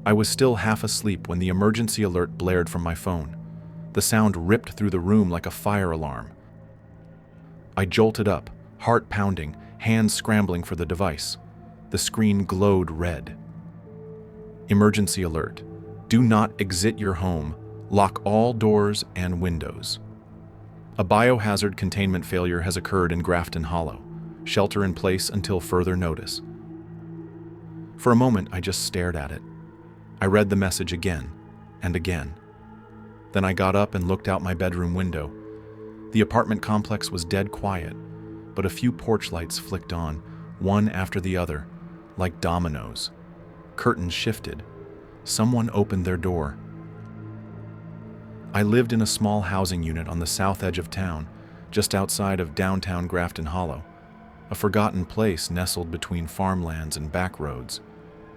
I was still half asleep when the emergency alert blared from my phone. The sound ripped through the room like a fire alarm. I jolted up, heart pounding, hands scrambling for the device. The screen glowed red. Emergency alert. Do not exit your home. Lock all doors and windows. A biohazard containment failure has occurred in Grafton Hollow. Shelter in place until further notice. For a moment, I just stared at it. I read the message again and again. Then I got up and looked out my bedroom window. The apartment complex was dead quiet, but a few porch lights flicked on, one after the other, like dominoes. Curtains shifted. Someone opened their door. I lived in a small housing unit on the south edge of town, just outside of downtown Grafton Hollow, a forgotten place nestled between farmlands and back roads.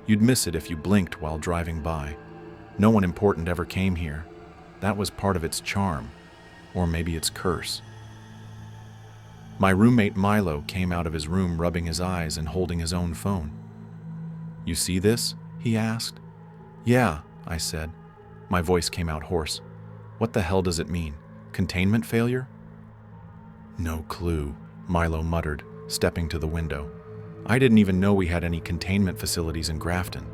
You'd miss it if you blinked while driving by. No one important ever came here. That was part of its charm, or maybe its curse. My roommate Milo came out of his room rubbing his eyes and holding his own phone. "You see this?" he asked. "Yeah," I said. My voice came out hoarse. "What the hell does it mean? Containment failure?" "No clue," Milo muttered, stepping to the window. "I didn't even know we had any containment facilities in Grafton."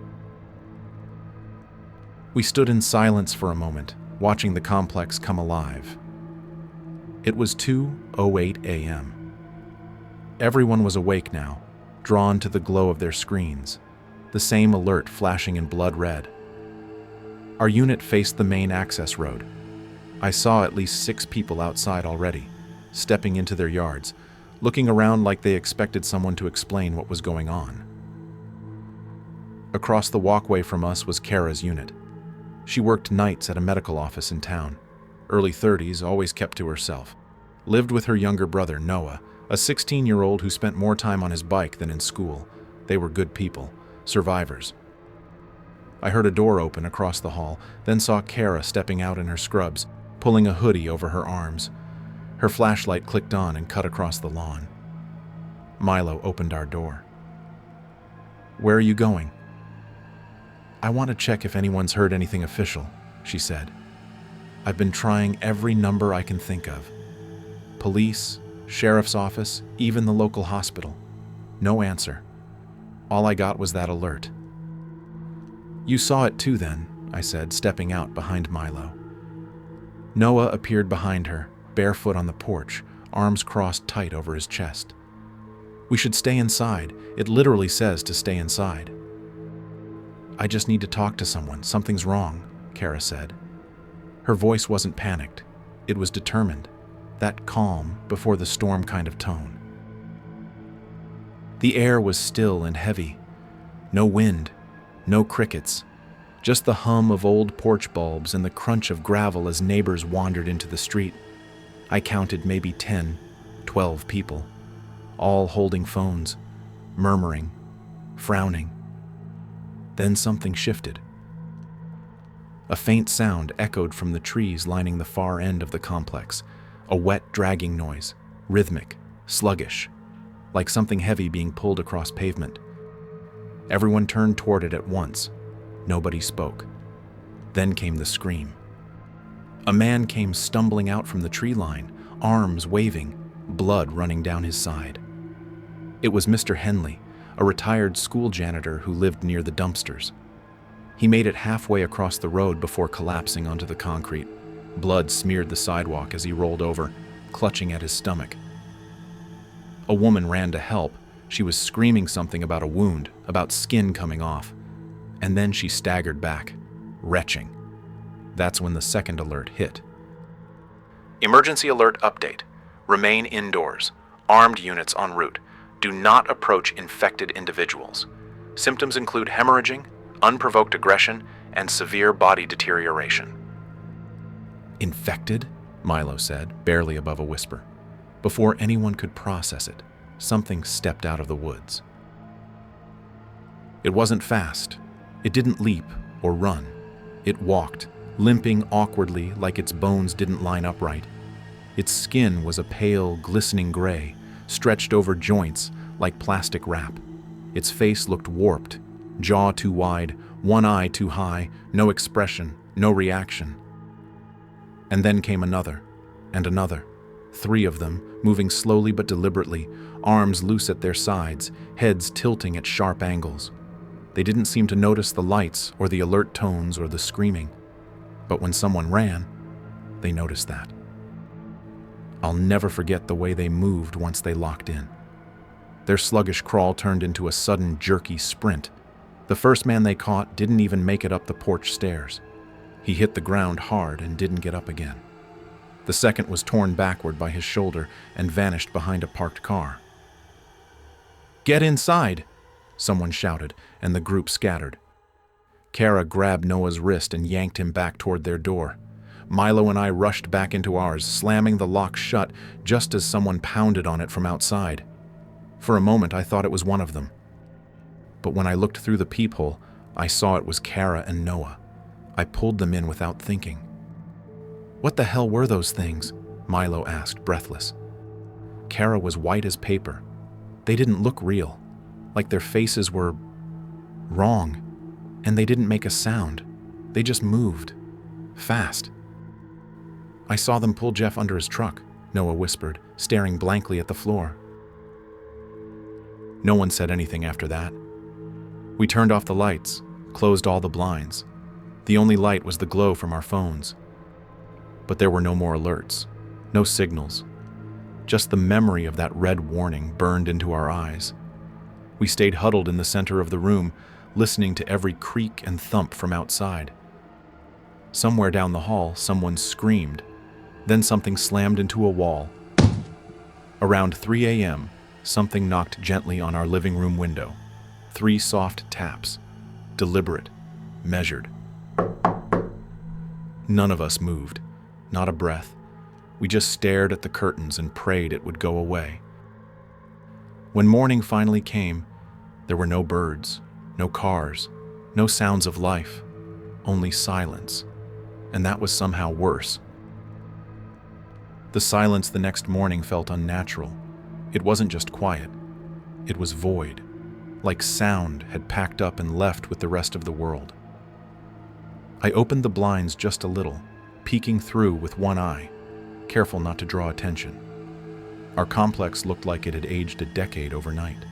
We stood in silence for a moment, watching the complex come alive. It was 2:08 a.m. Everyone was awake now, drawn to the glow of their screens, the same alert flashing in blood red. Our unit faced the main access road. I saw at least 6 people outside already, stepping into their yards, looking around like they expected someone to explain what was going on. Across the walkway from us was Kara's unit. She worked nights at a medical office in town. Early 30s, always kept to herself. Lived with her younger brother, Noah, a 16-year-old who spent more time on his bike than in school. They were good people, survivors. I heard a door open across the hall, then saw Kara stepping out in her scrubs, pulling a hoodie over her arms. Her flashlight clicked on and cut across the lawn. Milo opened our door. "Where are you going?" "I want to check if anyone's heard anything official," she said. "I've been trying every number I can think of. Police, sheriff's office, even the local hospital. No answer. All I got was that alert." "You saw it too then," I said, stepping out behind Milo. Noah appeared behind her, barefoot on the porch, arms crossed tight over his chest. "We should stay inside. It literally says to stay inside." "I just need to talk to someone. Something's wrong," Kara said. Her voice wasn't panicked. It was determined. That calm, before the storm kind of tone. The air was still and heavy. No wind, no crickets. Just the hum of old porch bulbs and the crunch of gravel as neighbors wandered into the street. I counted maybe 10, 12 people, all holding phones, murmuring, frowning. Then something shifted. A faint sound echoed from the trees lining the far end of the complex, a wet, dragging noise, rhythmic, sluggish, like something heavy being pulled across pavement. Everyone turned toward it at once. Nobody spoke. Then came the scream. A man came stumbling out from the tree line, arms waving, blood running down his side. It was Mr. Henley, a retired school janitor who lived near the dumpsters. He made it halfway across the road before collapsing onto the concrete. Blood smeared the sidewalk as he rolled over, clutching at his stomach. A woman ran to help. She was screaming something about a wound, about skin coming off. And then she staggered back, retching. That's when the second alert hit. Emergency alert update. Remain indoors. Armed units en route. Do not approach infected individuals. Symptoms include hemorrhaging, unprovoked aggression, and severe body deterioration. "Infected?" Milo said, barely above a whisper. Before anyone could process it, something stepped out of the woods. It wasn't fast. It didn't leap or run. It walked, limping awkwardly like its bones didn't line up right. Its skin was a pale, glistening gray, stretched over joints like plastic wrap. Its face looked warped, jaw too wide, One eye too high, no expression, no reaction. And then came another, and another. 3 of them, moving slowly but deliberately, arms loose at their sides, heads tilting at sharp angles. They didn't seem to notice the lights or the alert tones or the screaming. But when someone ran, they noticed that. I'll never forget the way they moved once they locked in. Their sluggish crawl turned into a sudden, jerky sprint. The first man they caught didn't even make it up the porch stairs. He hit the ground hard and didn't get up again. The second was torn backward by his shoulder and vanished behind a parked car. "Get inside!" someone shouted, and the group scattered. Kara grabbed Noah's wrist and yanked him back toward their door. Milo and I rushed back into ours, slamming the lock shut just as someone pounded on it from outside. For a moment, I thought it was one of them. But when I looked through the peephole, I saw it was Kara and Noah. I pulled them in without thinking. "What the hell were those things?" Milo asked, breathless. Kara was white as paper. They didn't look real, like their faces were wrong, and they didn't make a sound. They just moved. Fast. "I saw them pull Jeff under his truck," Noah whispered, staring blankly at the floor. No one said anything after that. We turned off the lights, closed all the blinds. The only light was the glow from our phones. But there were no more alerts, no signals. Just the memory of that red warning burned into our eyes. We stayed huddled in the center of the room, listening to every creak and thump from outside. Somewhere down the hall, someone screamed. Then something slammed into a wall. Around 3 a.m., something knocked gently on our living room window. 3 soft taps, deliberate, measured. None of us moved, not a breath. We just stared at the curtains and prayed it would go away. When morning finally came, there were no birds, no cars, no sounds of life, only silence. And that was somehow worse. The silence the next morning felt unnatural. It wasn't just quiet. It was void, like sound had packed up and left with the rest of the world. I opened the blinds just a little, peeking through with one eye, careful not to draw attention. Our complex looked like it had aged a decade overnight.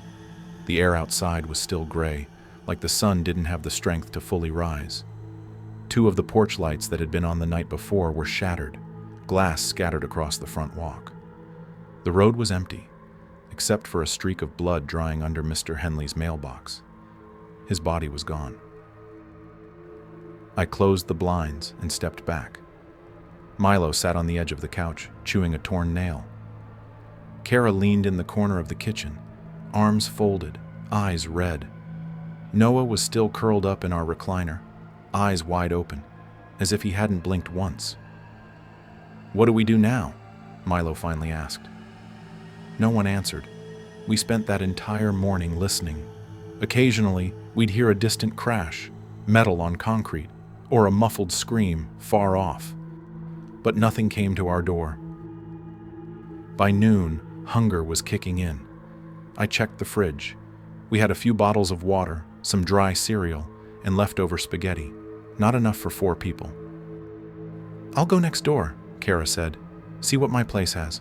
The air outside was still gray, like the sun didn't have the strength to fully rise. 2 of the porch lights that had been on the night before were shattered, glass scattered across the front walk. The road was empty, except for a streak of blood drying under Mr. Henley's mailbox. His body was gone. I closed the blinds and stepped back. Milo sat on the edge of the couch, chewing a torn nail. Kara leaned in the corner of the kitchen, arms folded, eyes red. Noah was still curled up in our recliner, eyes wide open, as if he hadn't blinked once. "What do we do now?" Milo finally asked. No one answered. We spent that entire morning listening. Occasionally, we'd hear a distant crash, metal on concrete, or a muffled scream far off. But nothing came to our door. By noon, hunger was kicking in. I checked the fridge. We had a few bottles of water, some dry cereal, and leftover spaghetti. Not enough for 4 people. "I'll go next door," Kara said. "See what my place has."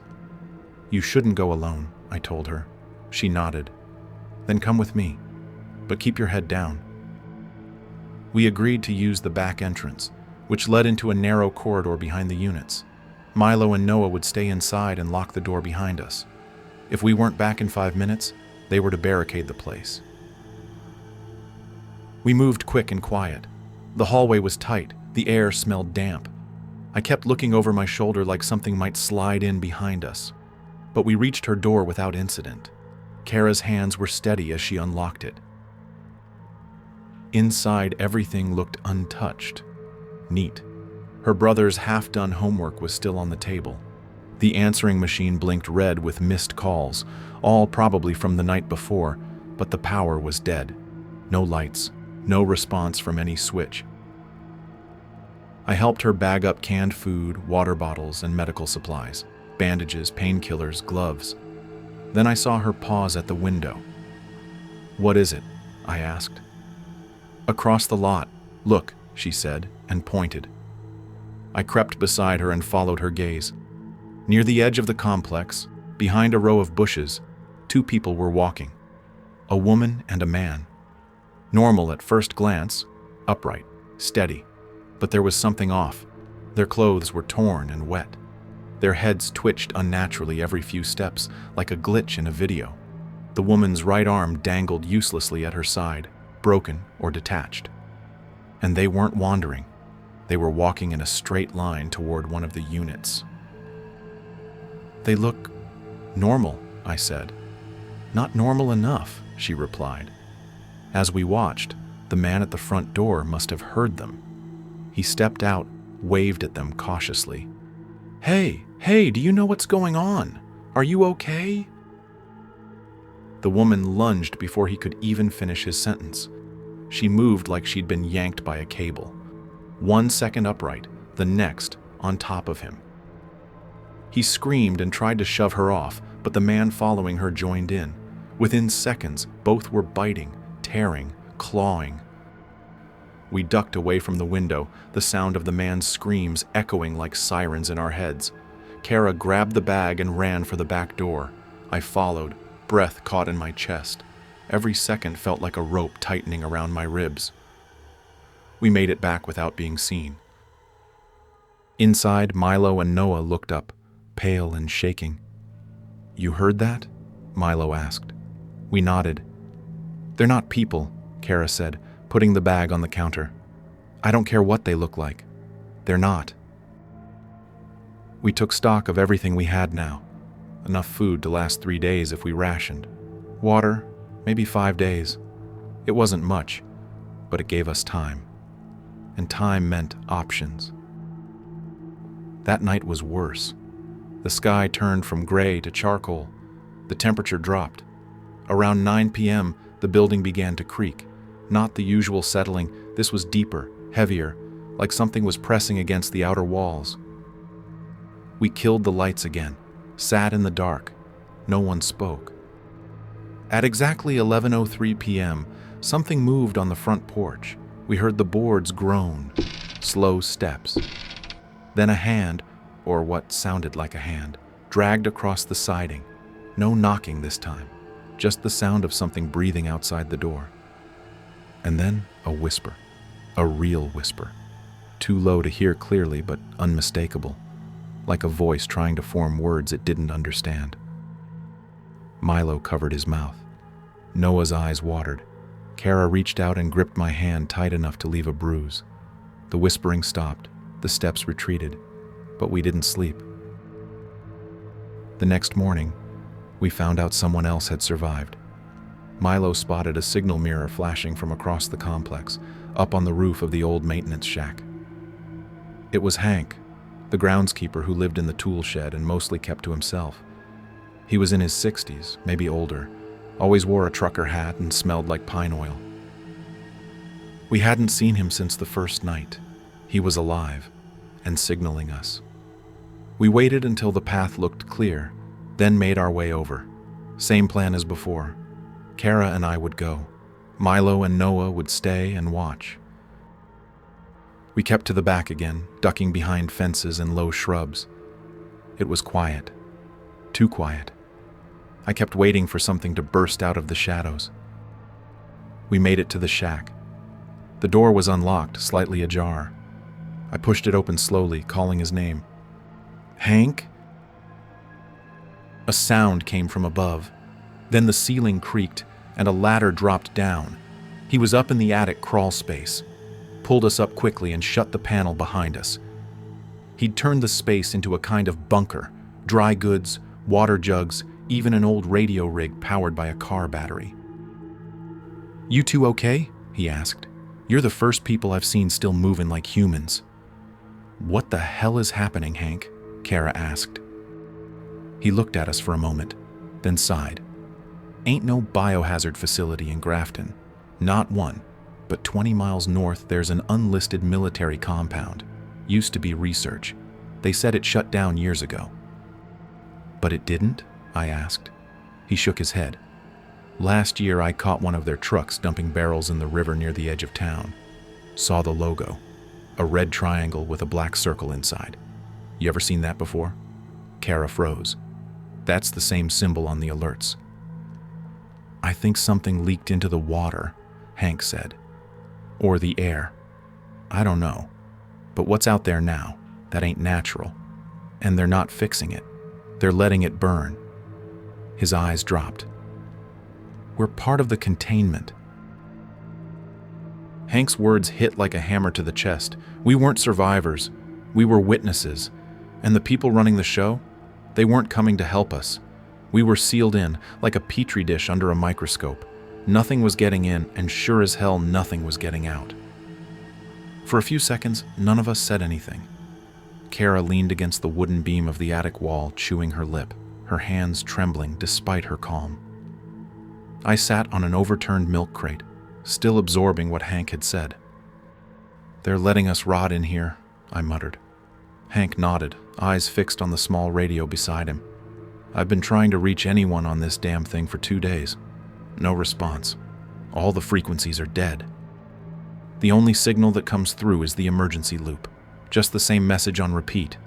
"You shouldn't go alone," I told her. She nodded. "Then come with me, but keep your head down." We agreed to use the back entrance, which led into a narrow corridor behind the units. Milo and Noah would stay inside and lock the door behind us. If we weren't back in 5 minutes, they were to barricade the place. We moved quick and quiet. The hallway was tight, the air smelled damp. I kept looking over my shoulder like something might slide in behind us. But we reached her door without incident. Kara's hands were steady as she unlocked it. Inside, everything looked untouched. Neat. Her brother's half-done homework was still on the table. The answering machine blinked red with missed calls, all probably from the night before, but the power was dead. No lights, no response from any switch. I helped her bag up canned food, water bottles, and medical supplies, bandages, painkillers, gloves. Then I saw her pause at the window. "What is it?" I asked. "Across the lot. Look," she said, and pointed. I crept beside her and followed her gaze. Near the edge of the complex, behind a row of bushes, two people were walking. A woman and a man. Normal at first glance, upright, steady, but there was something off. Their clothes were torn and wet. Their heads twitched unnaturally every few steps, like a glitch in a video. The woman's right arm dangled uselessly at her side, broken or detached. And they weren't wandering. They were walking in a straight line toward one of the units. "They look normal," I said. "Not normal enough," she replied. As we watched, the man at the front door must have heard them. He stepped out, waved at them cautiously. Hey, do you know what's going on? Are you okay?" The woman lunged before he could even finish his sentence. She moved like she'd been yanked by a cable. 1 second upright, the next on top of him. He screamed and tried to shove her off, but the man following her joined in. Within seconds, both were biting, tearing, clawing. We ducked away from the window, the sound of the man's screams echoing like sirens in our heads. Kara grabbed the bag and ran for the back door. I followed, breath caught in my chest. Every second felt like a rope tightening around my ribs. We made it back without being seen. Inside, Milo and Noah looked up, pale and shaking. "You heard that?" Milo asked. We nodded. "They're not people," Kara said, putting the bag on the counter. "I don't care what they look like. They're not." We took stock of everything we had now. Enough food to last 3 days if we rationed. Water, maybe 5 days. It wasn't much, but it gave us time. And time meant options. That night was worse. The sky turned from gray to charcoal. The temperature dropped. Around 9 p.m., the building began to creak. Not the usual settling, this was deeper, heavier, like something was pressing against the outer walls. We killed the lights again, sat in the dark. No one spoke. At exactly 11:03 p.m., something moved on the front porch. We heard the boards groan, slow steps. Then a hand, or what sounded like a hand, dragged across the siding. No knocking this time, just the sound of something breathing outside the door. And then a whisper, a real whisper, too low to hear clearly but unmistakable, like a voice trying to form words it didn't understand. Milo covered his mouth. Noah's eyes watered. Kara reached out and gripped my hand tight enough to leave a bruise. The whispering stopped, the steps retreated, but we didn't sleep. The next morning, we found out someone else had survived. Milo spotted a signal mirror flashing from across the complex, up on the roof of the old maintenance shack. It was Hank, the groundskeeper who lived in the tool shed and mostly kept to himself. He was in his 60s, maybe older, always wore a trucker hat and smelled like pine oil. We hadn't seen him since the first night. He was alive and signaling us. We waited until the path looked clear, then made our way over. Same plan as before. Kara and I would go. Milo and Noah would stay and watch. We kept to the back again, ducking behind fences and low shrubs. It was quiet. Too quiet. I kept waiting for something to burst out of the shadows. We made it to the shack. The door was unlocked, slightly ajar. I pushed it open slowly, calling his name. "Hank?" A sound came from above. Then the ceiling creaked, and a ladder dropped down. He was up in the attic crawl space, pulled us up quickly and shut the panel behind us. He'd turned the space into a kind of bunker, dry goods, water jugs, even an old radio rig powered by a car battery. "You two okay?" he asked. "You're the first people I've seen still moving like humans." "What the hell is happening, Hank?" Kara asked. He looked at us for a moment, then sighed. "Ain't no biohazard facility in Grafton. Not one. But 20 miles north there's an unlisted military compound. Used to be research. They said it shut down years ago." "But it didn't?" I asked. He shook his head. Last year, I caught one of their trucks dumping barrels in the river near the edge of town. Saw the logo, a red triangle with a black circle inside. You ever seen that before? Kara froze. That's the same symbol on the alerts. I think something leaked into the water, Hank said. Or the air. I don't know. But what's out there now? That ain't natural. And they're not fixing it. They're letting it burn. His eyes dropped. We're part of the containment. Hank's words hit like a hammer to the chest. We weren't survivors. We were witnesses. And the people running the show? They weren't coming to help us. We were sealed in, like a petri dish under a microscope. Nothing was getting in, and sure as hell nothing was getting out. For a few seconds, none of us said anything. Kara leaned against the wooden beam of the attic wall, chewing her lip, her hands trembling despite her calm. I sat on an overturned milk crate, still absorbing what Hank had said. They're letting us rot in here, I muttered. Hank nodded, eyes fixed on the small radio beside him. I've been trying to reach anyone on this damn thing for 2 days. No response. All the frequencies are dead. The only signal that comes through is the emergency loop. Just the same message on repeat.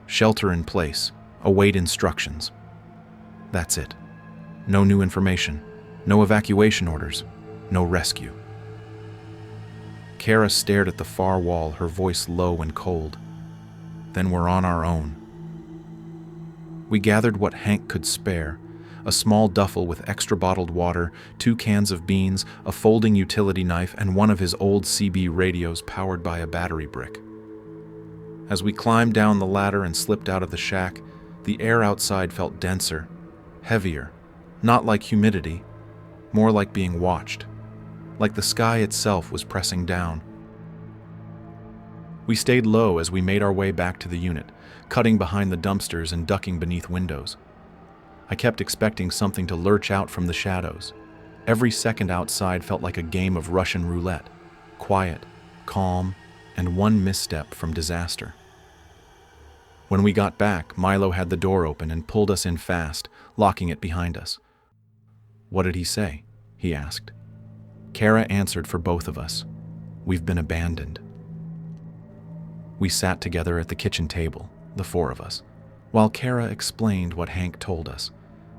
Shelter in place. Await instructions. That's it. No new information. No evacuation orders. No rescue. Kara stared at the far wall, her voice low and cold. Then we're on our own. We gathered what Hank could spare. A small duffel with extra bottled water, 2 cans of beans, a folding utility knife, and one of his old CB radios powered by a battery brick. As we climbed down the ladder and slipped out of the shack, the air outside felt denser, heavier, not like humidity, more like being watched, like the sky itself was pressing down. We stayed low as we made our way back to the unit, cutting behind the dumpsters and ducking beneath windows. I kept expecting something to lurch out from the shadows. Every second outside felt like a game of Russian roulette, quiet, calm, and one misstep from disaster. When we got back, Milo had the door open and pulled us in fast, locking it behind us. What did he say? He asked. Kara answered for both of us. We've been abandoned. We sat together at the kitchen table, the 4 of us, while Kara explained what Hank told us.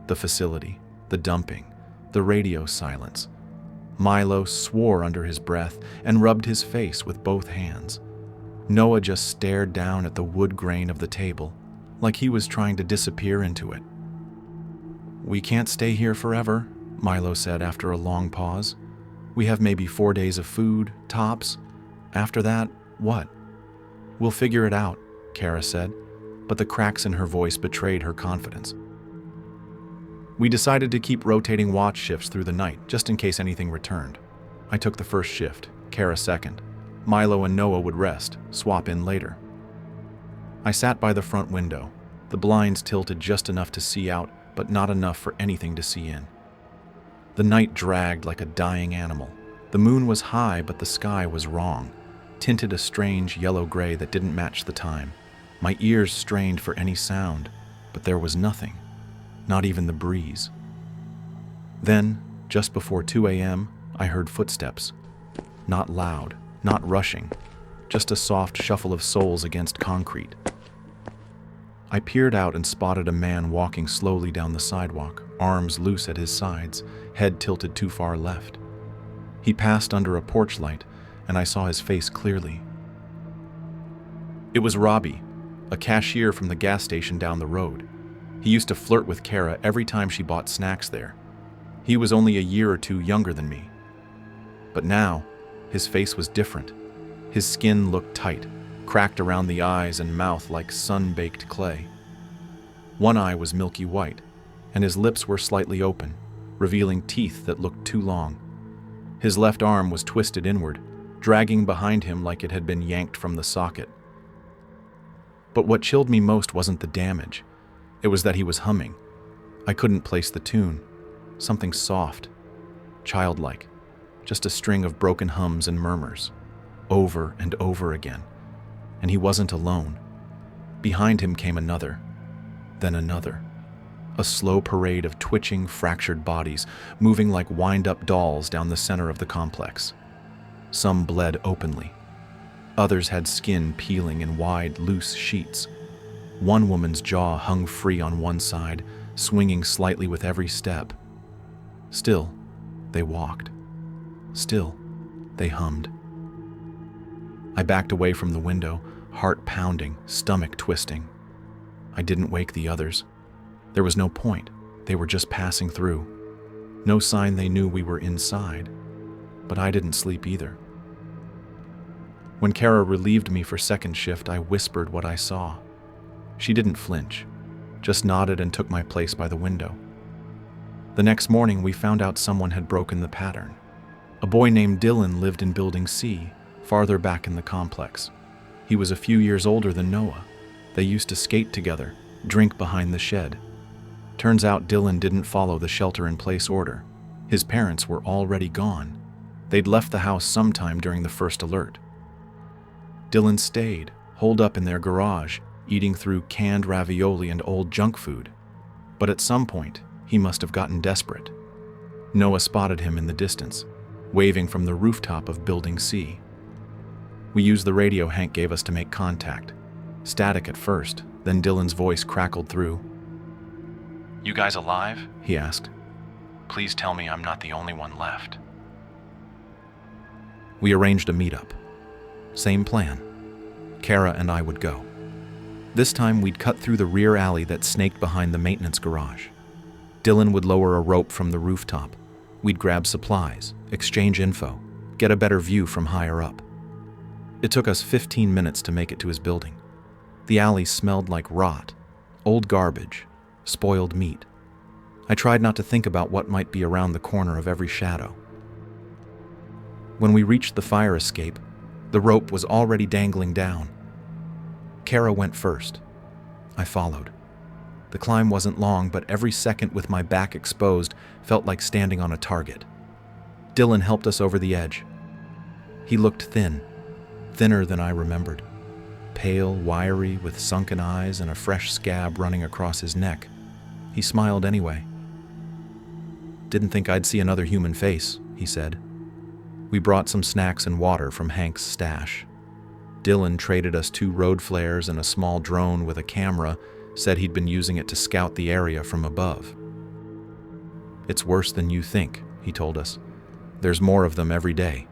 The facility, the dumping, the radio silence. Milo swore under his breath and rubbed his face with both hands. Noah just stared down at the wood grain of the table, like he was trying to disappear into it. We can't stay here forever, Milo said after a long pause. We have maybe 4 days of food, tops. After that, what? We'll figure it out, Kara said, but the cracks in her voice betrayed her confidence. We decided to keep rotating watch shifts through the night, just in case anything returned. I took the first shift, Kara second. Milo and Noah would rest, swap in later. I sat by the front window, the blinds tilted just enough to see out, but not enough for anything to see in. The night dragged like a dying animal. The moon was high, but the sky was wrong, tinted a strange yellow-gray that didn't match the time. My ears strained for any sound, but there was nothing, not even the breeze. Then, just before 2 a.m., I heard footsteps. Not loud, not rushing, just a soft shuffle of soles against concrete. I peered out and spotted a man walking slowly down the sidewalk, arms loose at his sides, head tilted too far left. He passed under a porch light, and I saw his face clearly. It was Robbie, a cashier from the gas station down the road. He used to flirt with Kara every time she bought snacks there. He was only a year or 2 younger than me. But now, his face was different. His skin looked tight, cracked around the eyes and mouth like sun-baked clay. One eye was milky white, and his lips were slightly open, revealing teeth that looked too long. His left arm was twisted inward, dragging behind him like it had been yanked from the socket. But what chilled me most wasn't the damage. It was that he was humming. I couldn't place the tune. Something soft, childlike, just a string of broken hums and murmurs, over and over again. And he wasn't alone. Behind him came another, then another. a slow parade of twitching, fractured bodies moving like wind-up dolls down the center of the complex. Some bled openly. Others had skin peeling in wide, loose sheets. One woman's jaw hung free on one side, swinging slightly with every step. Still, they walked. Still, they hummed. I backed away from the window, heart pounding, stomach twisting. I didn't wake the others. There was no point. They were just passing through. No sign they knew we were inside. But I didn't sleep either. When Kara relieved me for second shift, I whispered what I saw. She didn't flinch, just nodded and took my place by the window. The next morning, we found out someone had broken the pattern. A boy named Dylan lived in Building C, farther back in the complex. He was a few years older than Noah. They used to skate together, drink behind the shed. Turns out Dylan didn't follow the shelter-in-place order. His parents were already gone. They'd left the house sometime during the first alert. Dylan stayed, holed up in their garage, eating through canned ravioli and old junk food. But at some point, he must have gotten desperate. Noah spotted him in the distance, waving from the rooftop of Building C. We used the radio Hank gave us to make contact. Static at first, then Dylan's voice crackled through. "You guys alive?" he asked. "Please tell me I'm not the only one left." We arranged a meetup. Same plan. Kara and I would go. This time we'd cut through the rear alley that snaked behind the maintenance garage. Dylan would lower a rope from the rooftop. We'd grab supplies, exchange info, get a better view from higher up. It took us 15 minutes to make it to his building. The alley smelled like rot, old garbage, spoiled meat. I tried not to think about what might be around the corner of every shadow. When we reached the fire escape, the rope was already dangling down. Kara went first. I followed. The climb wasn't long, but every second with my back exposed felt like standing on a target. Dylan helped us over the edge. He looked thin, thinner than I remembered. Pale, wiry, with sunken eyes and a fresh scab running across his neck. He smiled anyway. "Didn't think I'd see another human face," he said. We brought some snacks and water from Hank's stash. Dylan traded us 2 road flares and a small drone with a camera, said he'd been using it to scout the area from above. "It's worse than you think," he told us. "There's more of them every day.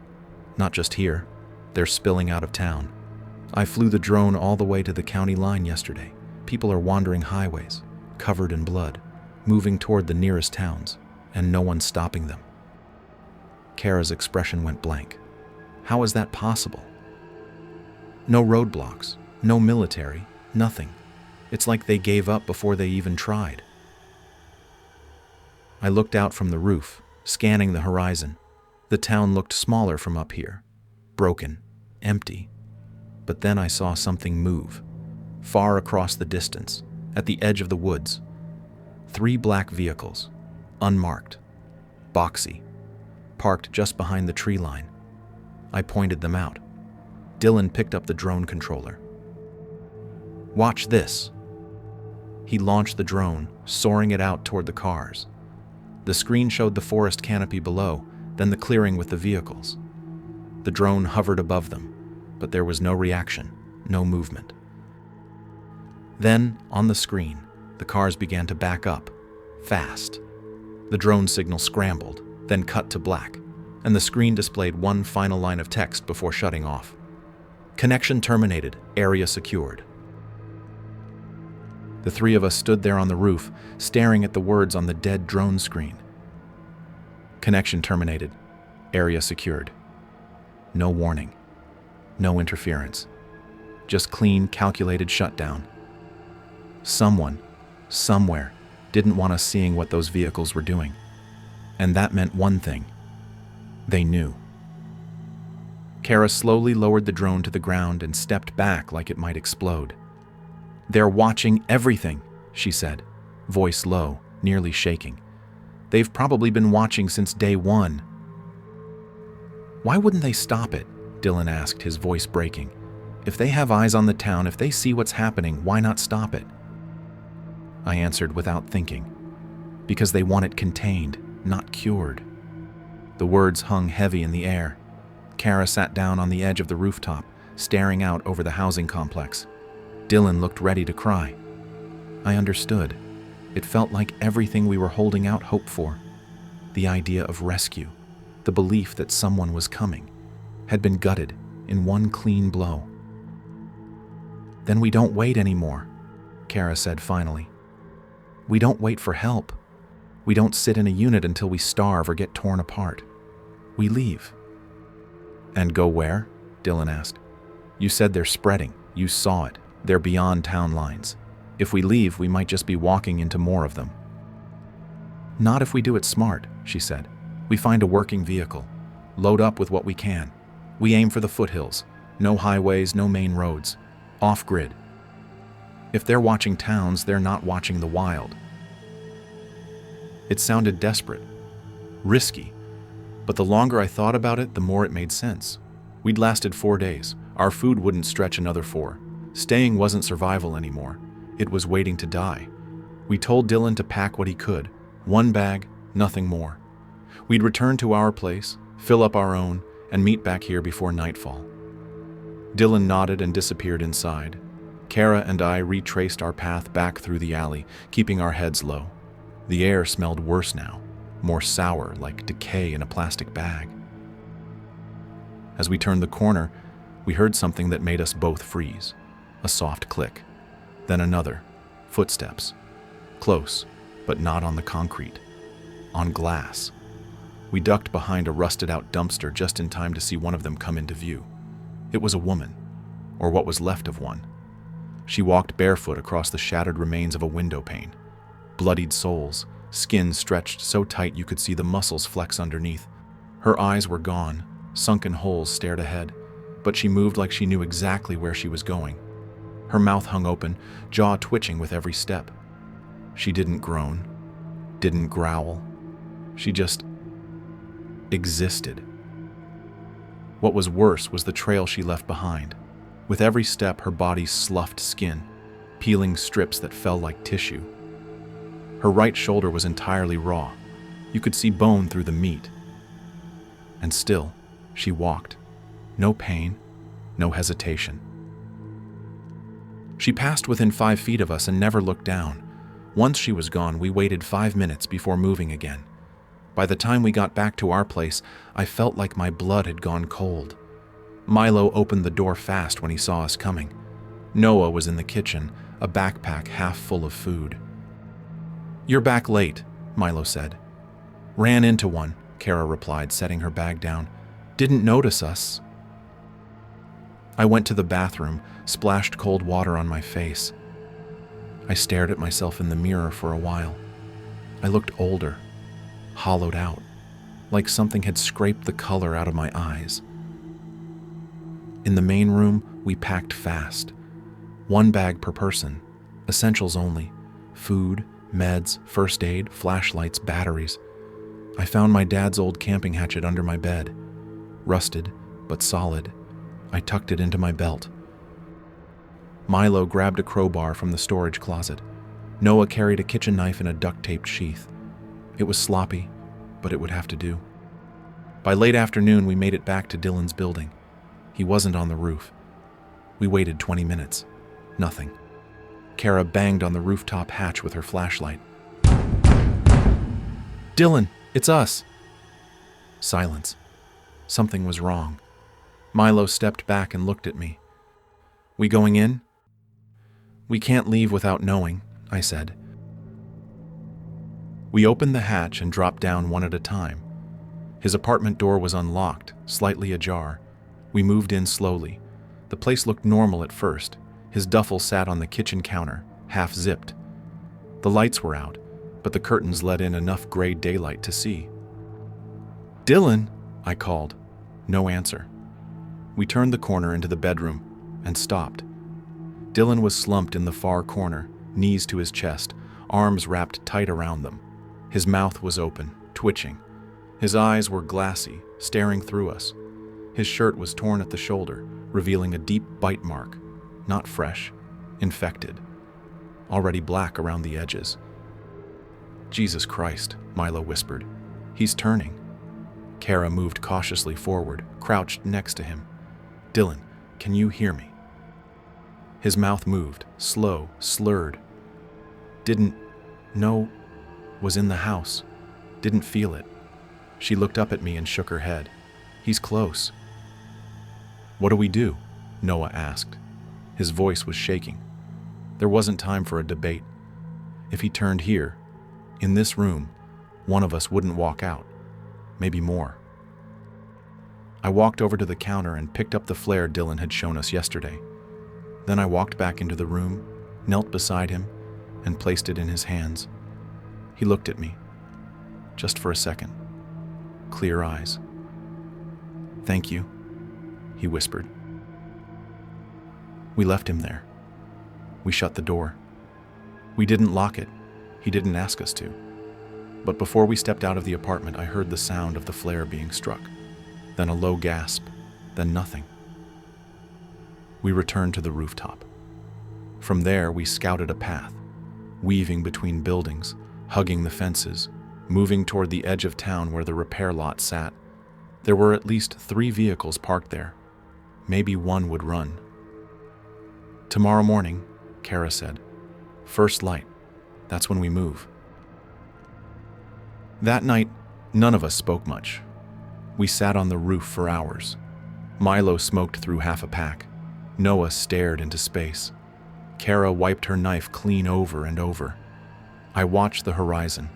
Not just here. They're spilling out of town. I flew the drone all the way to the county line yesterday. People are wandering highways, covered in blood, moving toward the nearest towns, and no one's stopping them." Kara's expression went blank. How is that possible? No roadblocks, no military, nothing. It's like they gave up before they even tried. I looked out from the roof, scanning the horizon. The town looked smaller from up here, broken, empty. But then I saw something move, far across the distance, at the edge of the woods. 3 black vehicles, unmarked, boxy, parked just behind the tree line. I pointed them out. Dylan picked up the drone controller. "Watch this." He launched the drone, soaring it out toward the cars. The screen showed the forest canopy below, then the clearing with the vehicles. The drone hovered above them, but there was no reaction, no movement. Then, on the screen, the cars began to back up, fast. The drone signal scrambled, then cut to black, and the screen displayed one final line of text before shutting off. "Connection terminated, area secured." The 3 of us stood there on the roof, staring at the words on the dead drone screen. "Connection terminated, area secured." No warning, no interference, just clean, calculated shutdown. Someone, somewhere, didn't want us seeing what those vehicles were doing. And that meant one thing. They knew. Kara slowly lowered the drone to the ground and stepped back like it might explode. "They're watching everything," she said, voice low, nearly shaking. "They've probably been watching since day 1. "Why wouldn't they stop it?" Dylan asked, his voice breaking. "If they have eyes on the town, if they see what's happening, why not stop it?" I answered without thinking. Because they want it contained, not cured. The words hung heavy in the air. Kara sat down on the edge of the rooftop, staring out over the housing complex. Dylan looked ready to cry. I understood. It felt like everything we were holding out hope for. The idea of rescue, the belief that someone was coming, had been gutted in one clean blow. Then we don't wait anymore, Kara said finally. We don't wait for help. We don't sit in a unit until we starve or get torn apart. We leave. And go where? Dylan asked. You said they're spreading. You saw it. They're beyond town lines. If we leave, we might just be walking into more of them. Not if we do it smart, she said. We find a working vehicle. Load up with what we can. We aim for the foothills. No highways, no main roads. Off-grid. If they're watching towns, they're not watching the wild. It sounded desperate, risky, but the longer I thought about it, the more it made sense. We'd lasted 4 days. Our food wouldn't stretch another 4. Staying wasn't survival anymore. It was waiting to die. We told Dylan to pack what he could. 1 bag, nothing more. We'd return to our place, fill up our own, and meet back here before nightfall. Dylan nodded and disappeared inside. Kara and I retraced our path back through the alley, keeping our heads low. The air smelled worse now, more sour, like decay in a plastic bag. As we turned the corner, we heard something that made us both freeze. A soft click. Then another. Footsteps. Close, but not on the concrete. On glass. We ducked behind a rusted-out dumpster just in time to see one of them come into view. It was a woman, or what was left of one. She walked barefoot across the shattered remains of a window pane. Bloodied soles, skin stretched so tight you could see the muscles flex underneath. Her eyes were gone, sunken holes stared ahead, but she moved like she knew exactly where she was going. Her mouth hung open, jaw twitching with every step. She didn't groan, didn't growl. She just existed. What was worse was the trail she left behind. With every step, her body sloughed skin, peeling strips that fell like tissue. Her right shoulder was entirely raw. You could see bone through the meat. And still, she walked. No pain, no hesitation. She passed within 5 feet of us and never looked down. Once she was gone, we waited 5 minutes before moving again. By the time we got back to our place, I felt like my blood had gone cold. Milo opened the door fast when he saw us coming. Noah was in the kitchen, a backpack half full of food. "You're back late," Milo said. "Ran into one," Kara replied, setting her bag down. "Didn't notice us." I went to the bathroom, splashed cold water on my face. I stared at myself in the mirror for a while. I looked older, hollowed out, like something had scraped the color out of my eyes. In the main room, we packed fast. 1 bag per person, essentials only, food, meds, first aid, flashlights, batteries. I found my dad's old camping hatchet under my bed. Rusted, but solid. I tucked it into my belt. Milo grabbed a crowbar from the storage closet. Noah carried a kitchen knife in a duct-taped sheath. It was sloppy, but it would have to do. By late afternoon, we made it back to Dylan's building. He wasn't on the roof. We waited 20 minutes. Nothing. Kara banged on the rooftop hatch with her flashlight. "Dylan, it's us!" Silence. Something was wrong. Milo stepped back and looked at me. "We going in?" "We can't leave without knowing," I said. We opened the hatch and dropped down one at a time. His apartment door was unlocked, slightly ajar. We moved in slowly. The place looked normal at first. His duffel sat on the kitchen counter, half zipped. The lights were out, but the curtains let in enough gray daylight to see. "Dylan," I called. No answer. We turned the corner into the bedroom and stopped. Dylan was slumped in the far corner, knees to his chest, arms wrapped tight around them. His mouth was open, twitching. His eyes were glassy, staring through us. His shirt was torn at the shoulder, revealing a deep bite mark. Not fresh, infected. Already black around the edges. Jesus Christ, Milo whispered. He's turning. Kara moved cautiously forward, crouched next to him. Dylan, can you hear me? His mouth moved, slow, slurred. Was in the house. Didn't feel it. She looked up at me and shook her head. He's close. What do we do? Noah asked. His voice was shaking. There wasn't time for a debate. If he turned here, in this room, one of us wouldn't walk out. Maybe more. I walked over to the counter and picked up the flare Dylan had shown us yesterday. Then I walked back into the room, knelt beside him, and placed it in his hands. He looked at me, just for a second. Clear eyes. Thank you, he whispered. We left him there. We shut the door. We didn't lock it. He didn't ask us to. But before we stepped out of the apartment, I heard the sound of the flare being struck. Then a low gasp, then nothing. We returned to the rooftop. From there, we scouted a path, weaving between buildings, hugging the fences, moving toward the edge of town where the repair lot sat. There were at least 3 vehicles parked there. Maybe one would run. Tomorrow morning, Kara said. First light. That's when we move. That night, none of us spoke much. We sat on the roof for hours. Milo smoked through half a pack. Noah stared into space. Kara wiped her knife clean over and over. I watched the horizon.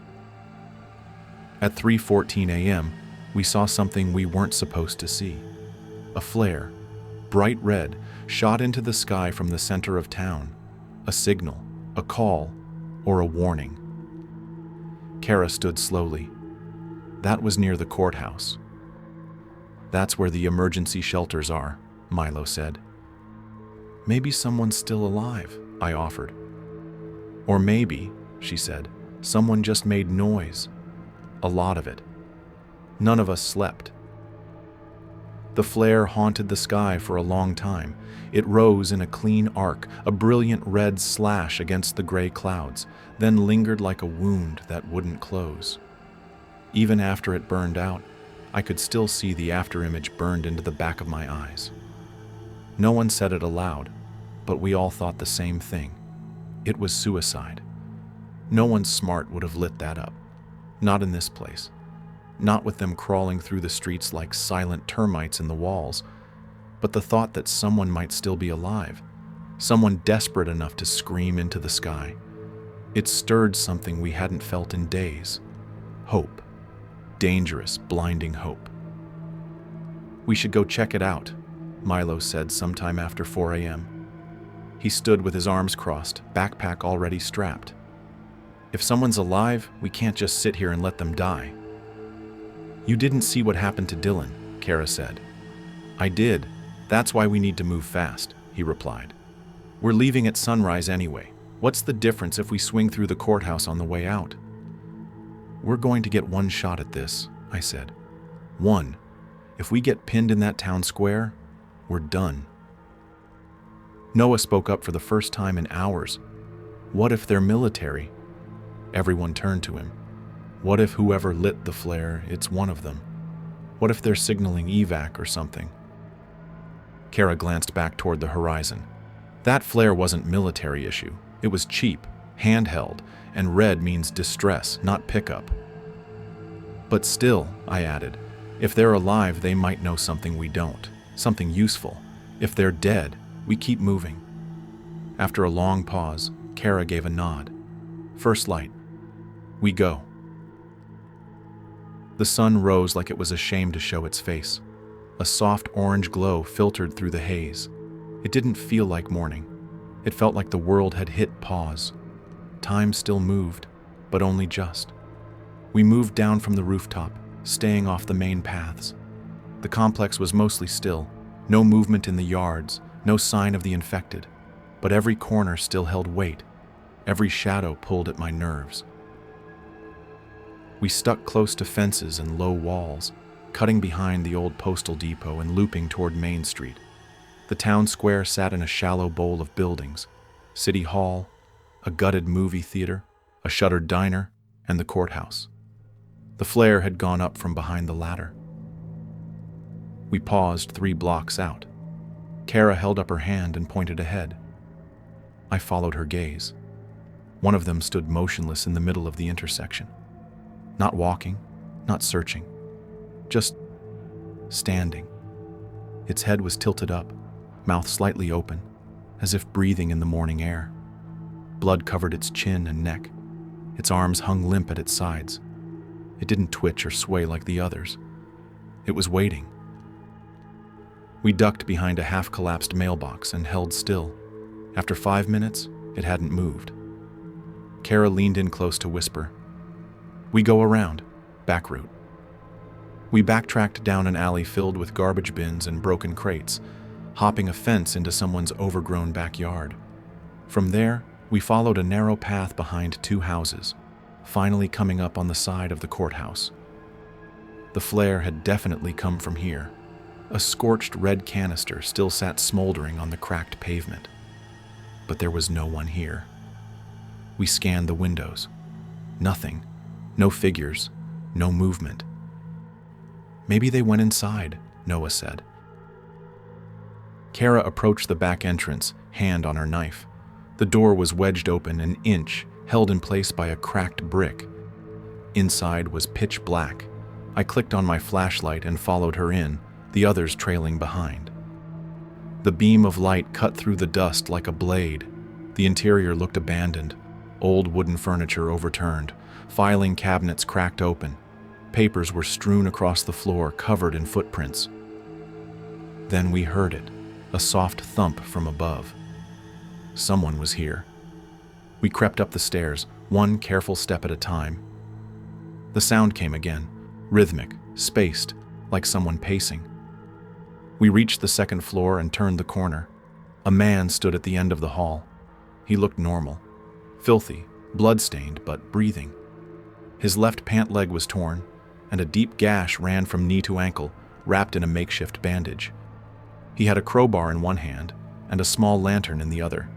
At 3:14 a.m., we saw something we weren't supposed to see. A flare, bright red, shot into the sky from the center of town. A signal, a call, or a warning. Kara stood slowly. That was near the courthouse. That's where the emergency shelters are, Milo said. Maybe someone's still alive, I offered. Or maybe, she said, someone just made noise. A lot of it. None of us slept. The flare haunted the sky for a long time. It rose in a clean arc, a brilliant red slash against the gray clouds, then lingered like a wound that wouldn't close. Even after it burned out, I could still see the afterimage burned into the back of my eyes. No one said it aloud, but we all thought the same thing. It was suicide. No one smart would have lit that up. Not in this place. Not with them crawling through the streets like silent termites in the walls, but the thought that someone might still be alive, someone desperate enough to scream into the sky. It stirred something we hadn't felt in days. Hope. Dangerous, blinding hope. We should go check it out, Milo said sometime after 4 a.m. He stood with his arms crossed, backpack already strapped. If someone's alive, we can't just sit here and let them die. You didn't see what happened to Dylan, Kara said. I did. That's why we need to move fast, he replied. We're leaving at sunrise anyway. What's the difference if we swing through the courthouse on the way out? We're going to get one shot at this, I said. One. If we get pinned in that town square, we're done. Noah spoke up for the first time in hours. What if they're military? Everyone turned to him. What if whoever lit the flare, it's one of them? What if they're signaling evac or something? Kara glanced back toward the horizon. That flare wasn't military issue. It was cheap, handheld, and red means distress, not pickup. But still, I added, if they're alive, they might know something we don't, something useful. If they're dead, we keep moving. After a long pause, Kara gave a nod. First light. We go. The sun rose like it was ashamed to show its face. A soft orange glow filtered through the haze. It didn't feel like morning. It felt like the world had hit pause. Time still moved, but only just. We moved down from the rooftop, staying off the main paths. The complex was mostly still, no movement in the yards, no sign of the infected, but every corner still held weight. Every shadow pulled at my nerves. We stuck close to fences and low walls, cutting behind the old postal depot and looping toward Main Street. The town square sat in a shallow bowl of buildings: City Hall, a gutted movie theater, a shuttered diner, and the courthouse. The flare had gone up from behind the ladder. We paused 3 blocks out. Kara held up her hand and pointed ahead. I followed her gaze. One of them stood motionless in the middle of the intersection. Not walking, not searching, just standing. Its head was tilted up, mouth slightly open, as if breathing in the morning air. Blood covered its chin and neck. Its arms hung limp at its sides. It didn't twitch or sway like the others. It was waiting. We ducked behind a half-collapsed mailbox and held still. After 5 minutes, it hadn't moved. Kara leaned in close to whisper, "We go around, back route." We backtracked down an alley filled with garbage bins and broken crates, hopping a fence into someone's overgrown backyard. From there, we followed a narrow path behind 2 houses, finally coming up on the side of the courthouse. The flare had definitely come from here. A scorched red canister still sat smoldering on the cracked pavement. But there was no one here. We scanned the windows. Nothing. No figures. No movement. "Maybe they went inside," Noah said. Kara approached the back entrance, hand on her knife. The door was wedged open an inch, held in place by a cracked brick. Inside was pitch black. I clicked on my flashlight and followed her in, the others trailing behind. The beam of light cut through the dust like a blade. The interior looked abandoned, old wooden furniture overturned, filing cabinets cracked open. Papers were strewn across the floor, covered in footprints. Then we heard it, a soft thump from above. Someone was here. We crept up the stairs, one careful step at a time. The sound came again, rhythmic, spaced, like someone pacing. We reached the 2nd floor and turned the corner. A man stood at the end of the hall. He looked normal, filthy, blood-stained, but breathing. His left pant leg was torn, and a deep gash ran from knee to ankle, wrapped in a makeshift bandage. He had a crowbar in one hand and a small lantern in the other.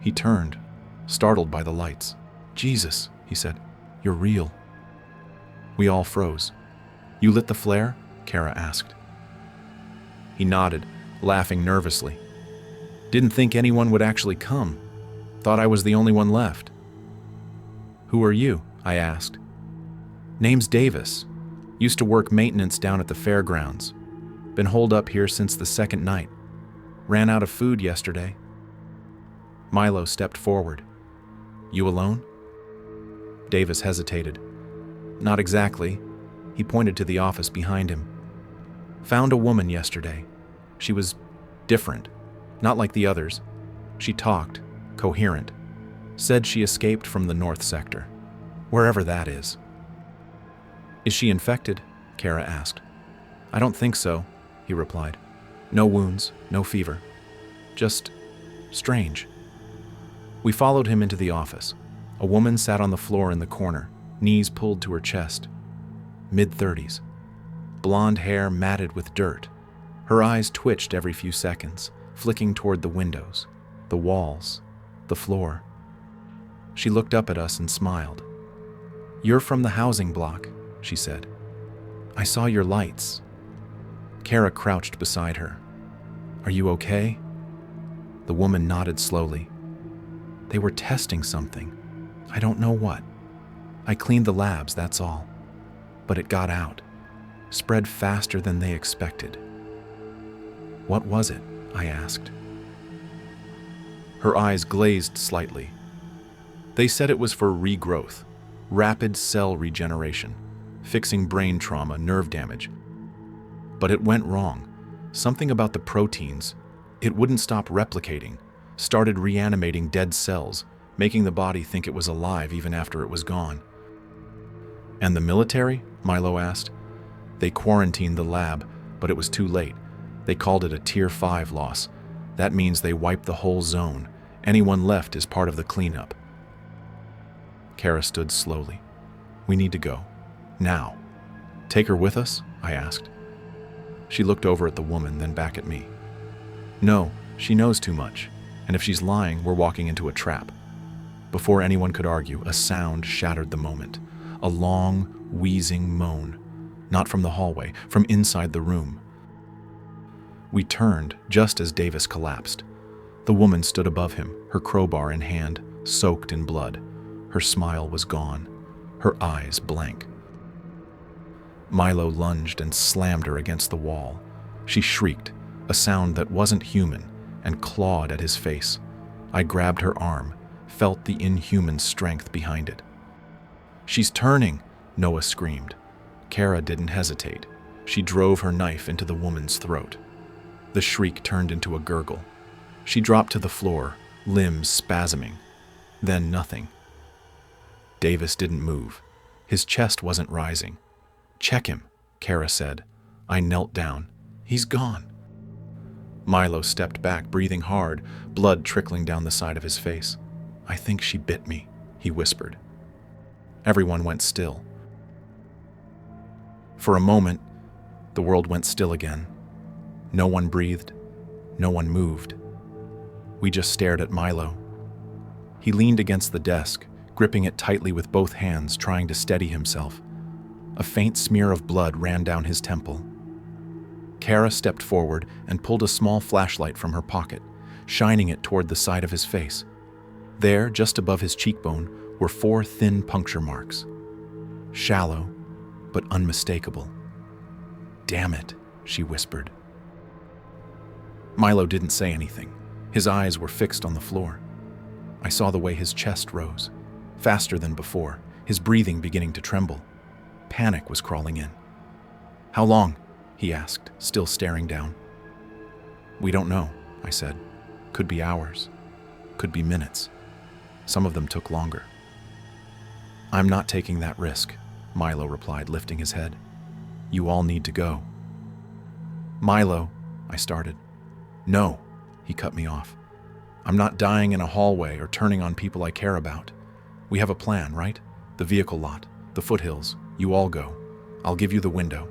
He turned, startled by the lights. "Jesus," he said, "you're real." We all froze. "You lit the flare?" Kara asked. He nodded, laughing nervously. "Didn't think anyone would actually come. Thought I was the only one left." "Who are you?" I asked. "Name's Davis. Used to work maintenance down at the fairgrounds. Been holed up here since the 2nd night. Ran out of food yesterday." Milo stepped forward. "You alone?" Davis hesitated. "Not exactly." He pointed to the office behind him. "Found a woman yesterday. She was different, not like the others. She talked, coherent. Said she escaped from the north sector, wherever that is." "Is she infected?" Kara asked. "I don't think so," he replied. "No wounds, no fever. Just strange." We followed him into the office. A woman sat on the floor in the corner, knees pulled to her chest. Mid-30s. Blonde hair matted with dirt. Her eyes twitched every few seconds, flicking toward the windows, the walls, the floor. She looked up at us and smiled. "You're from the housing block," she said. "I saw your lights." Kara crouched beside her. "Are you okay?" The woman nodded slowly. "They were testing something. I don't know what. I cleaned the labs, that's all. But it got out. Spread faster than they expected." "What was it?" I asked. Her eyes glazed slightly. "They said it was for regrowth, rapid cell regeneration, fixing brain trauma, nerve damage. But it went wrong. Something about the proteins. It wouldn't stop replicating, started reanimating dead cells, making the body think it was alive even after it was gone." "And the military?" Milo asked. "They quarantined the lab, but it was too late. They called it a Tier 5 loss. That means they wiped the whole zone. Anyone left is part of the cleanup." Kara stood slowly. "We need to go. Now." "Take her with us?" I asked. She looked over at the woman, then back at me. "No, she knows too much. And if she's lying, we're walking into a trap." Before anyone could argue, a sound shattered the moment. A long, wheezing moan. Not from the hallway, from inside the room. We turned just as Davis collapsed. The woman stood above him, her crowbar in hand, soaked in blood. Her smile was gone, her eyes blank. Milo lunged and slammed her against the wall. She shrieked, a sound that wasn't human, and clawed at his face. I grabbed her arm, felt the inhuman strength behind it. "She's turning," Noah screamed. Kara didn't hesitate. She drove her knife into the woman's throat. The shriek turned into a gurgle. She dropped to the floor, limbs spasming. Then nothing. Davis didn't move. His chest wasn't rising. "Check him," Kara said. I knelt down. "He's gone." Milo stepped back, breathing hard, blood trickling down the side of his face. "I think she bit me," he whispered. Everyone went still. For a moment, the world went still again. No one breathed. No one moved. We just stared at Milo. He leaned against the desk, gripping it tightly with both hands, trying to steady himself. A faint smear of blood ran down his temple. Kara stepped forward and pulled a small flashlight from her pocket, shining it toward the side of his face. There, just above his cheekbone, were 4 thin puncture marks. Shallow, but unmistakable. "Damn it," she whispered. Milo didn't say anything. His eyes were fixed on the floor. I saw the way his chest rose, faster than before, his breathing beginning to tremble. Panic was crawling in. "How long?" he asked, still staring down. "We don't know," I said. "Could be hours. Could be minutes. Some of them took longer." "I'm not taking that risk," Milo replied, lifting his head. "You all need to go." "Milo," I started. "No," he cut me off. "I'm not dying in a hallway or turning on people I care about. We have a plan, right? The vehicle lot, the foothills, you all go. I'll give you the window."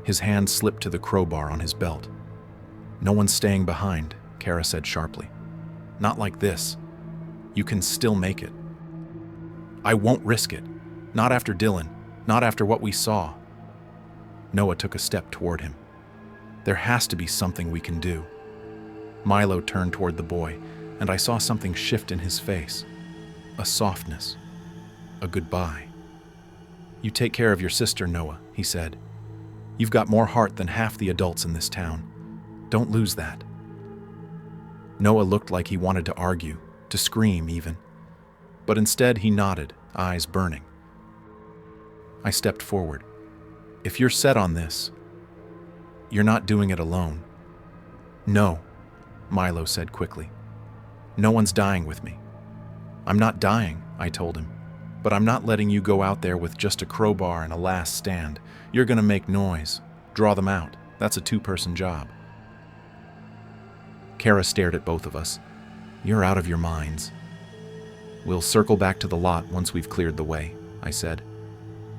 His hand slipped to the crowbar on his belt. "No one's staying behind," Kara said sharply. "Not like this. You can still make it." "I won't risk it. Not after Dylan. Not after what we saw." Noah took a step toward him. "There has to be something we can do." Milo turned toward the boy, and I saw something shift in his face. A softness. A goodbye. "You take care of your sister, Noah," he said. "You've got more heart than half the adults in this town. Don't lose that." Noah looked like he wanted to argue, to scream even. But instead he nodded, eyes burning. I stepped forward. "If you're set on this, you're not doing it alone." "No," Milo said quickly. "No one's dying with me." "I'm not dying," I told him. "But I'm not letting you go out there with just a crowbar and a last stand. You're gonna make noise. Draw them out. That's a 2-person job." Kara stared at both of us. "You're out of your minds." "We'll circle back to the lot once we've cleared the way," I said.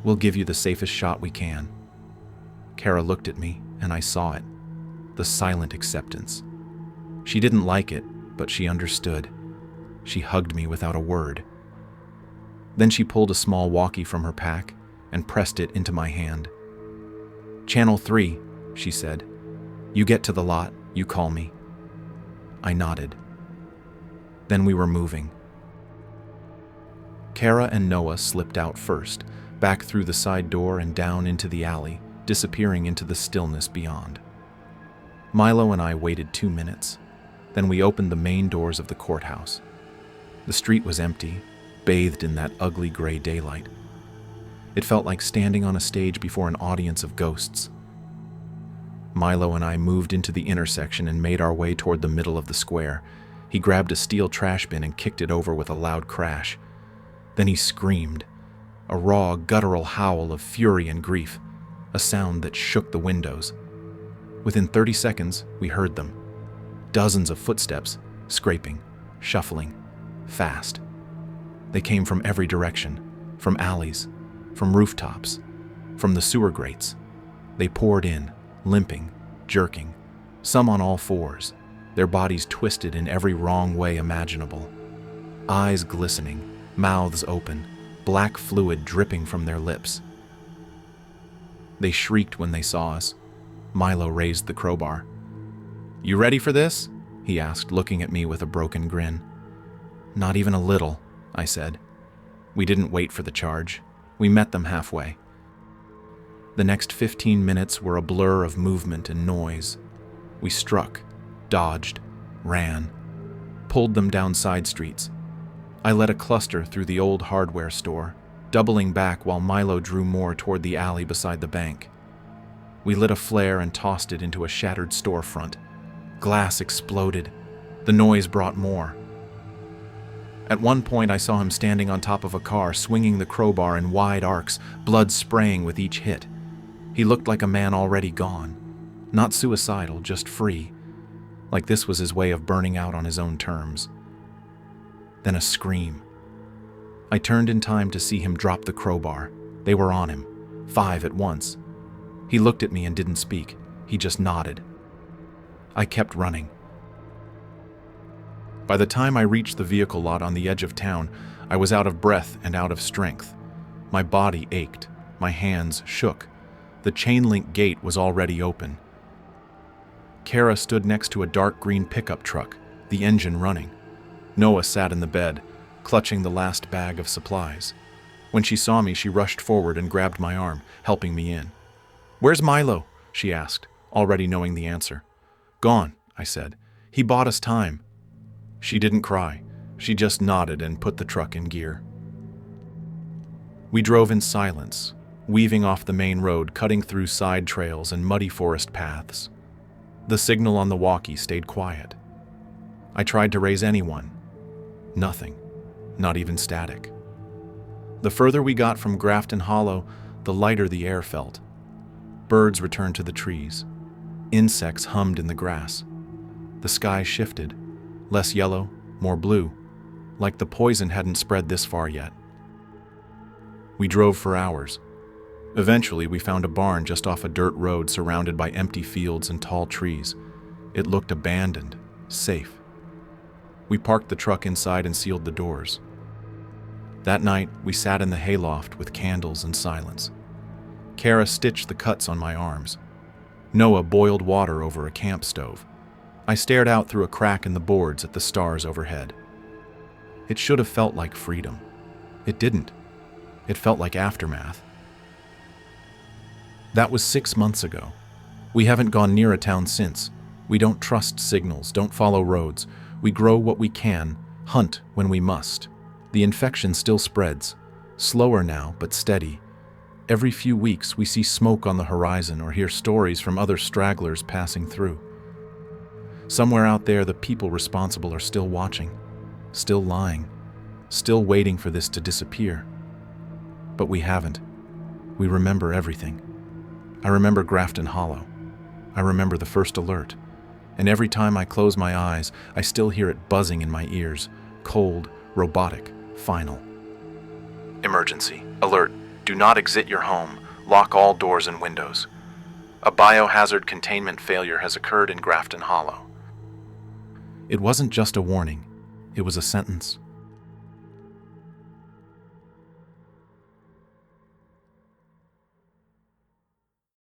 "We'll give you the safest shot we can." Kara looked at me, and I saw it. The silent acceptance. She didn't like it, but she understood. She hugged me without a word. Then she pulled a small walkie from her pack and pressed it into my hand. "Channel 3, she said. "You get to the lot, you call me." I nodded. Then we were moving. Kara and Noah slipped out first, back through the side door and down into the alley, disappearing into the stillness beyond. Milo and I waited 2 minutes. Then we opened the main doors of the courthouse. The street was empty, bathed in that ugly gray daylight. It felt like standing on a stage before an audience of ghosts. Milo and I moved into the intersection and made our way toward the middle of the square. He grabbed a steel trash bin and kicked it over with a loud crash. Then he screamed, a raw, guttural howl of fury and grief, a sound that shook the windows. Within 30 seconds, we heard them. Dozens of footsteps, scraping, shuffling, fast. They came from every direction, from alleys, from rooftops, from the sewer grates. They poured in, limping, jerking, some on all fours, their bodies twisted in every wrong way imaginable. eyes glistening, mouths open, black fluid dripping from their lips. They shrieked when they saw us. Milo raised the crowbar. "You ready for this?" he asked, looking at me with a broken grin. "Not even a little," I said. We didn't wait for the charge. We met them halfway. The next 15 minutes were a blur of movement and noise. We struck, dodged, ran, pulled them down side streets. I led a cluster through the old hardware store, doubling back while Milo drew more toward the alley beside the bank. We lit a flare and tossed it into a shattered storefront. Glass exploded. The noise brought more. At one point, I saw him standing on top of a car, swinging the crowbar in wide arcs, blood spraying with each hit. He looked like a man already gone. Not suicidal, just free. Like this was his way of burning out on his own terms. Then a scream. I turned in time to see him drop the crowbar. They were on him, 5 at once. He looked at me and didn't speak. He just nodded. I kept running. By the time I reached the vehicle lot on the edge of town, I was out of breath and out of strength. My body ached. My hands shook. The chain-link gate was already open. Kara stood next to a dark green pickup truck, the engine running. Noah sat in the bed, clutching the last bag of supplies. When she saw me, she rushed forward and grabbed my arm, helping me in. "Where's Milo?" she asked, already knowing the answer. "Gone," I said. "He bought us time." She didn't cry. She just nodded and put the truck in gear. We drove in silence, weaving off the main road, cutting through side trails and muddy forest paths. The signal on the walkie stayed quiet. I tried to raise anyone. Nothing. Not even static. The further we got from Grafton Hollow, the lighter the air felt. Birds returned to the trees. Insects hummed in the grass. The sky shifted. Less yellow, more blue, like the poison hadn't spread this far yet. We drove for hours. Eventually, we found a barn just off a dirt road surrounded by empty fields and tall trees. It looked abandoned, safe. We parked the truck inside and sealed the doors. That night, we sat in the hayloft with candles and silence. Kara stitched the cuts on my arms. Noah boiled water over a camp stove. I stared out through a crack in the boards at the stars overhead. It should have felt like freedom. It didn't. It felt like aftermath. That was 6 months ago. We haven't gone near a town since. We don't trust signals, don't follow roads. We grow what we can, hunt when we must. The infection still spreads. Slower now, but steady. Every few weeks we see smoke on the horizon or hear stories from other stragglers passing through. Somewhere out there, the people responsible are still watching, still lying, still waiting for this to disappear. But we haven't. We remember everything. I remember Grafton Hollow. I remember the first alert. And every time I close my eyes, I still hear it buzzing in my ears. Cold, robotic, final. Emergency. Alert. Do not exit your home. Lock all doors and windows. A biohazard containment failure has occurred in Grafton Hollow. It wasn't just a warning. It was a sentence.